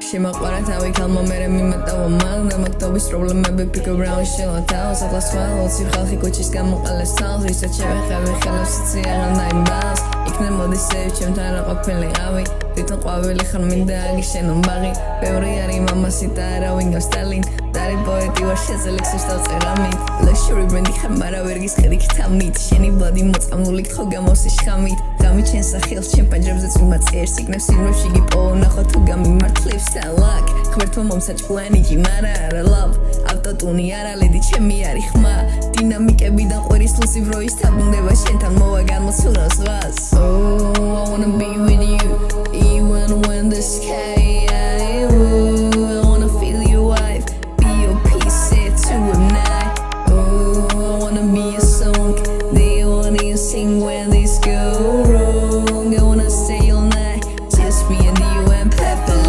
შემოყვარა თავი ქალმა მერე მიმეტავა მან დამაგდობის პრობლემები ფიქრობ რაუნშელა თავს ახლა სხვა ოცი ხალხი კუჩის გამოყალეს თავს რისაც შევეხები ხელებს ციციანა იმბას იქნებ მოდი სევ ჩემთან რა ყოფილიყავი თვითონ ყვავილი ხარ მინდა აგიშენო ბაღი ბევრი არის მამასი და არავინ გასტალინ დარი პოეტი ვარ შეძლექს დავწერამით ლექსური ბრენდი ხარ მარა ვერ გისხედი ქთამით შენი ბლადი მოწამული ხო გამოსი შხამით გამი ჩემს სახელს ჩემ პანჯრებზე წვიმა წერს იქნებ სინვებში გიპოვო ნახო თუ გამიმართლებს ლაკ ხვერთო მომსაჭყლანი ჭიმარა არა love ავტოტუნი არა ლედი ჩემი არის ხმა დინამიკებიდან ყვირის ლუსი ბროის თაბუნდება შენთან მოვა გამოცურა ზღვას Oh I wanna be with you even when the sky I wanna feel your wife be your peace set to a night Oh I wanna be a song they wanna sing when this go wrong I wanna stay all night just me and you and pepper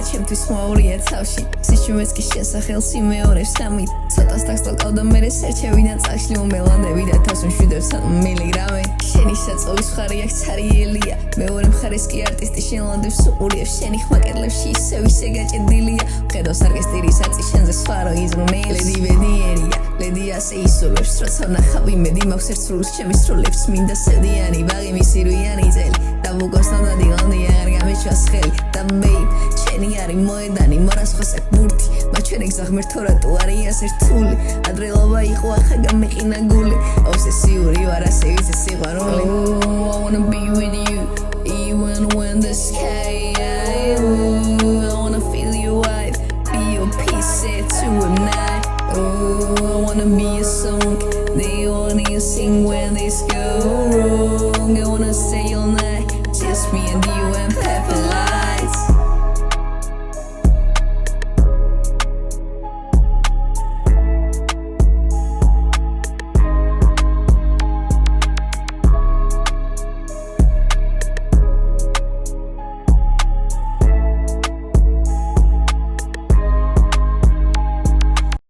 ჩემთვის მოურია თავში სიჩუმეც კი შესახელს იმეორებს სამით ცოტას დაგსტალკავდა მერე სერჩევიდან წაშლი მომელანდები და თავს მშვიდებს მილიგრამი შენი საწოლის მხარი აქ ცარიელია მეორე მხარეს კი არტისტი შენ ლანდებს უყურებს შენი ხმა კედლებში ისევ ისე გაჭედილია ხედავს არკესტრის აწი შენზე სვარო იზრუნე ლედი ვედიერია ლედი ასე ისურვებს როცა ნახავ იმედი მაქვს ერთ სრულს ჩემი სრულებს მინდა სევდიანი ბაღი მისი რუიანი ძელი და ვუგოსტანდა დილანდი აღარ გამეჩვას ხელი და babe შენი არის მოედანი მორას ხოსაკ ბურთი მაჩვენ ეგ ზაღმერთო რატო არიან ერთული ადრელობა იყო ახლა გამეყინა გული ობსესიური ვარ ასე ვიცი სიყვარული Oh I wanna be with you even when the sky I wanna feel your wife be your peace set to a night Oh I wanna be a song they wanna sing when this goes